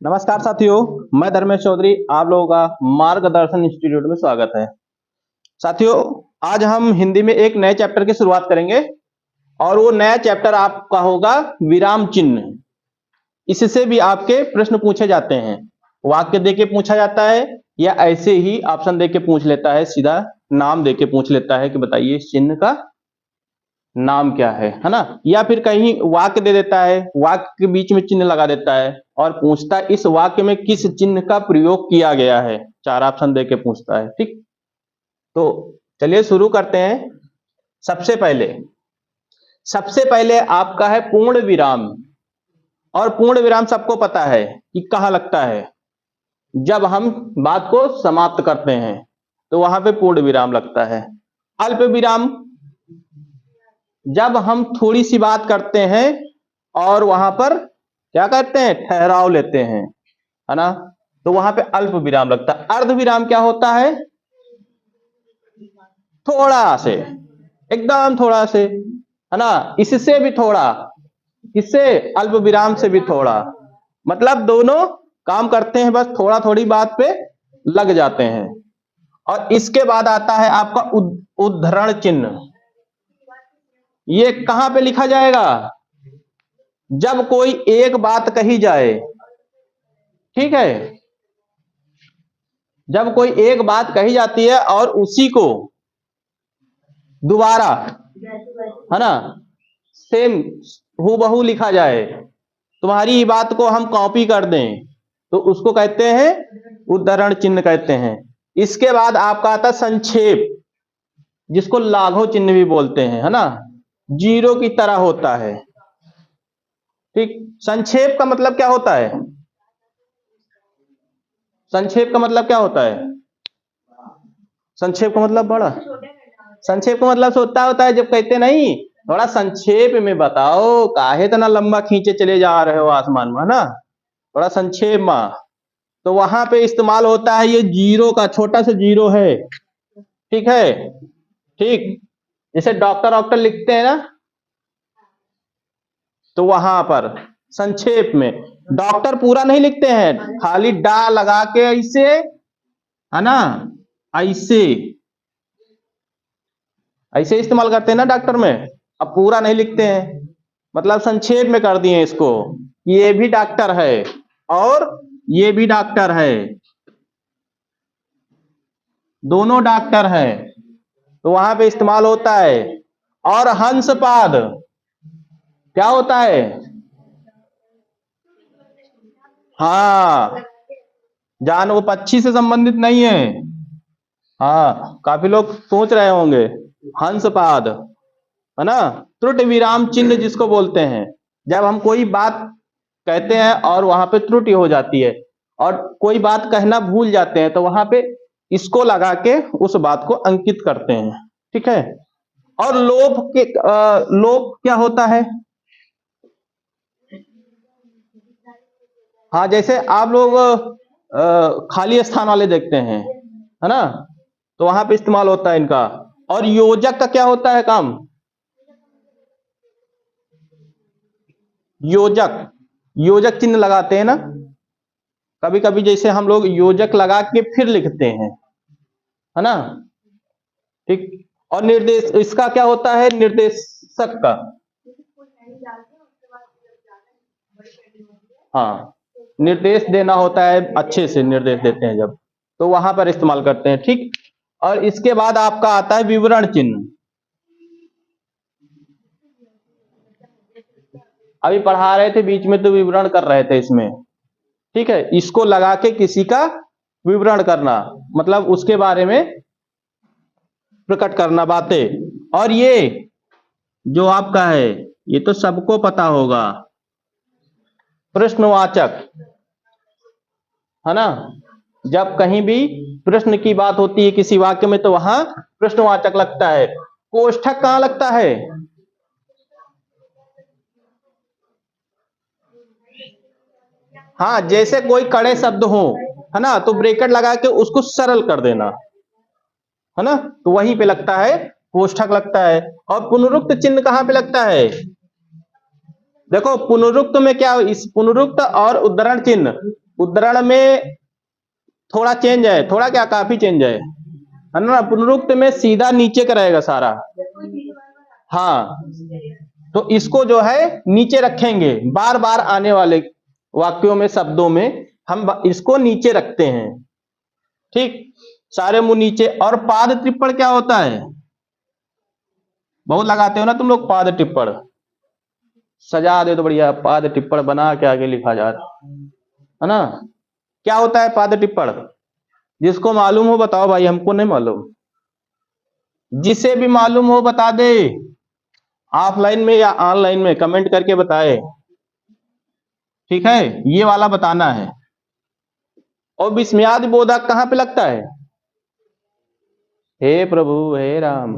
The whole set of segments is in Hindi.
नमस्कार साथियों, मैं धर्मेश चौधरी, आप लोगों का मार्गदर्शन इंस्टीट्यूट में स्वागत है। साथियों, आज हम हिंदी में एक नए चैप्टर की शुरुआत करेंगे और वो नया चैप्टर आपका होगा विराम चिन्ह। इससे भी आपके प्रश्न पूछे जाते हैं। वाक्य देके पूछा जाता है या ऐसे ही ऑप्शन देके पूछ लेता है, सीधा नाम देके पूछ लेता है कि बताइए इस चिन्ह का नाम क्या है ना। या फिर कहीं वाक्य दे देता है, वाक्य के बीच में चिन्ह लगा देता है और पूछता है इस वाक्य में किस चिन्ह का प्रयोग किया गया है। चार ऑप्शन देके पूछता है। ठीक, तो चलिए शुरू करते हैं। सबसे पहले आपका है पूर्ण विराम। और पूर्ण विराम सबको पता है कि कहाँ लगता है। जब हम बात को समाप्त करते हैं तो वहां पे पूर्ण विराम लगता है। अल्प विराम, जब हम थोड़ी सी बात करते हैं और वहां पर क्या करते हैं, ठहराव लेते हैं, है ना, तो वहां पे अल्प विराम लगता है। अर्ध विराम क्या होता है, थोड़ा से, एकदम थोड़ा से, है ना, इससे भी थोड़ा, इससे अल्प विराम से भी थोड़ा, मतलब दोनों काम करते हैं, बस थोड़ा थोड़ी बात पे लग जाते हैं। और इसके बाद आता है आपका उद्धरण चिन्ह। ये कहां पे लिखा जाएगा, जब कोई एक बात कही जाए। ठीक है, जब कोई एक बात कही जाती है और उसी को दोबारा, है ना, सेम हूबहू लिखा जाए, तुम्हारी बात को हम कॉपी कर दें, तो उसको कहते हैं उद्धरण चिन्ह कहते हैं। इसके बाद आपका आता संक्षेप, जिसको लाघव चिन्ह भी बोलते हैं, है ना, जीरो की तरह होता है। ठीक, संक्षेप का मतलब क्या होता है, संक्षेप का मतलब क्या होता है, संक्षेप का मतलब बड़ा, संक्षेप का मतलब होता है जब कहते नहीं थोड़ा संक्षेप में बताओ, काहे इतना लंबा खींचे चले जा रहे हो आसमान में, है ना, थोड़ा संक्षेप में, तो वहां पे इस्तेमाल होता है ये जीरो का, छोटा सा जीरो है। ठीक है, ठीक, जैसे डॉक्टर डॉक्टर लिखते हैं ना, तो वहां पर संक्षेप में डॉक्टर पूरा नहीं लिखते हैं, खाली डा लगा के ऐसे, है ना, ऐसे ऐसे इस्तेमाल करते हैं ना डॉक्टर में। अब पूरा नहीं लिखते हैं, मतलब संक्षेप में कर दिए इसको, ये भी डॉक्टर है और ये भी डॉक्टर है, दोनों डॉक्टर है, तो वहां पे इस्तेमाल होता है। और हंसपाद क्या होता है, हाँ, जानवर पक्षी से संबंधित नहीं है। हाँ, काफी लोग सोच रहे होंगे, हंसपाद, है ना, त्रुटि विराम चिन्ह जिसको बोलते हैं। जब हम कोई बात कहते हैं और वहां पे त्रुटि हो जाती है और कोई बात कहना भूल जाते हैं, तो वहां पे इसको लगा के उस बात को अंकित करते हैं। ठीक है, और लोप क्या होता है, हाँ, जैसे आप लोग खाली स्थान वाले देखते हैं, है ना, तो वहां पे इस्तेमाल होता है इनका। और योजक का क्या होता है काम, योजक, योजक चिन्ह लगाते हैं ना, कभी कभी जैसे हम लोग योजक लगा के फिर लिखते हैं, है ना। ठीक, और निर्देश, इसका क्या होता है, निर्देशक का, हाँ, निर्देश देना होता है, अच्छे से निर्देश देते हैं जब, तो वहां पर इस्तेमाल करते हैं। ठीक, और इसके बाद आपका आता है विवरण चिन्ह। अभी पढ़ा रहे थे बीच में तो विवरण कर रहे थे इसमें। ठीक है, इसको लगा के किसी का विवरण करना, मतलब उसके बारे में प्रकट करना बातें। और ये जो आपका है, ये तो सबको पता होगा, प्रश्नवाचक, है ना, जब कहीं भी प्रश्न की बात होती है किसी वाक्य में तो वहां प्रश्नवाचक लगता है। कोष्ठक कहां लगता है, हाँ, जैसे कोई कड़े शब्द हो, है ना, तो ब्रैकेट लगा के उसको सरल कर देना, है ना, तो वहीं पे लगता है, कोष्ठक लगता है। और पुनरुक्त चिन्ह कहां पे लगता है, देखो पुनरुक्त में क्या, इस पुनरुक्त और उद्धरण चिन्ह उद्धरण में थोड़ा चेंज है, थोड़ा क्या काफी चेंज है ना। पुनरुक्त में सीधा नीचे का रहेगा सारा। हाँ, तो इसको जो है नीचे रखेंगे, बार बार आने वाले वाक्यों में, शब्दों में हम इसको नीचे रखते हैं। ठीक, सारे मुंह नीचे। और पाद टिप्पण क्या होता है? बहुत लगाते हो ना तुम लोग पाद टिप्पण, सजा दे तो बढ़िया, पाद टिप्पण बना के आगे लिखा जा रहा है ना। क्या होता है पाद टिप्पण? जिसको मालूम हो बताओ भाई, हमको नहीं मालूम। जिसे भी मालूम हो बता दे, ऑफलाइन में या ऑनलाइन में कमेंट करके बताए। ठीक है, ये वाला बताना है। और विस्मयादि बोधक कहां पे लगता है? हे प्रभु हे राम,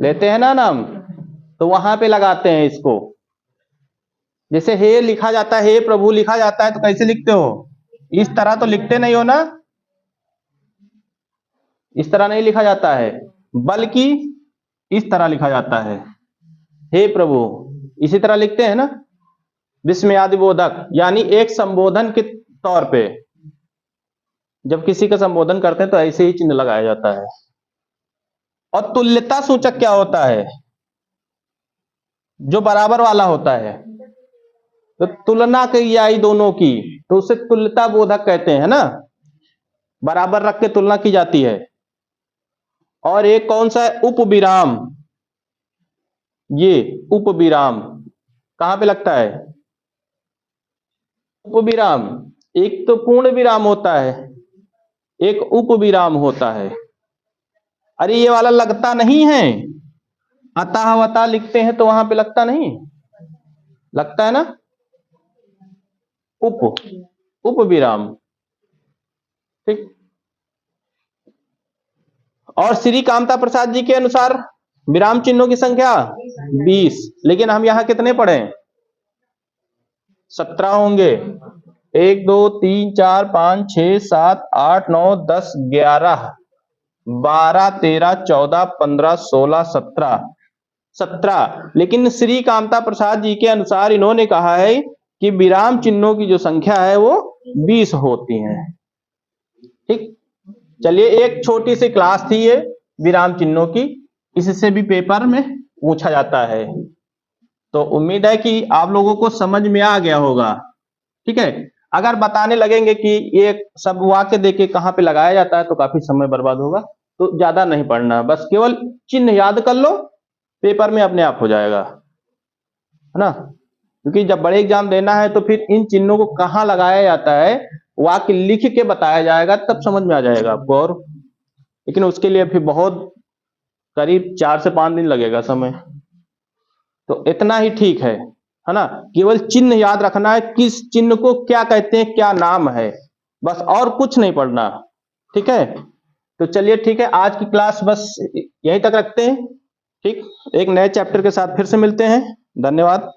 लेते हैं ना नाम, तो वहां पे लगाते हैं इसको। जैसे हे लिखा जाता है, हे प्रभु लिखा जाता है, तो कैसे लिखते हो? इस तरह तो लिखते नहीं हो ना, इस तरह नहीं लिखा जाता है, बल्कि इस तरह लिखा जाता है, हे प्रभु। इसी तरह लिखते हैं ना। विस्मयादि बोधक यानी एक संबोधन के तौर पे, जब किसी का संबोधन करते हैं तो ऐसे ही चिन्ह लगाया जाता है। और तुल्यता सूचक क्या होता है? जो बराबर वाला होता है, तो तुलना की आई दोनों की, तो उसे तुल्यता बोधक कहते हैं ना। बराबर रख के तुलना की जाती है। और एक कौन सा है? उपविराम। ये उपविराम कहां पे लगता है? उपविराम, एक तो पूर्ण विराम होता है, एक उपविराम होता है। अरे ये वाला लगता नहीं है, अतः वतः लिखते हैं तो वहां पे लगता नहीं, लगता है ना। उप विराम। ठीक। और श्री कामता प्रसाद जी के अनुसार विराम चिन्हों की संख्या 20, लेकिन हम यहां कितने पढ़े? 17 होंगे। 1 2 3 4 5 6 7 8 9 10 11 12 13 14 15 16 17। लेकिन श्री कामता प्रसाद जी के अनुसार इन्होंने कहा है कि विराम चिन्हों की जो संख्या है वो 20 होती है। ठीक, चलिए, एक छोटी सी क्लास थी ये विराम चिन्हों की, इससे भी पेपर में पूछा जाता है। तो उम्मीद है कि आप लोगों को समझ में आ गया होगा। ठीक है, अगर बताने लगेंगे कि ये सब वाक्य देके कहां पे लगाया जाता है तो काफी समय बर्बाद होगा, तो ज्यादा नहीं पढ़ना, बस केवल चिन्ह याद कर लो, पेपर में अपने आप हो जाएगा, है ना। क्योंकि जब बड़े एग्जाम देना है तो फिर इन चिन्हों को कहां लगाया जाता है वाक्य लिख के बताया जाएगा, तब समझ में आ जाएगा आपको। और लेकिन उसके लिए फिर बहुत करीब 4 से 5 दिन लगेगा समय, तो इतना ही ठीक है ना। केवल चिन्ह याद रखना है, किस चिन्ह को क्या कहते हैं, क्या नाम है, बस, और कुछ नहीं पढ़ना। ठीक है, तो चलिए ठीक है, आज की क्लास बस यहीं तक रखते हैं। ठीक, एक नए चैप्टर के साथ फिर से मिलते हैं। धन्यवाद।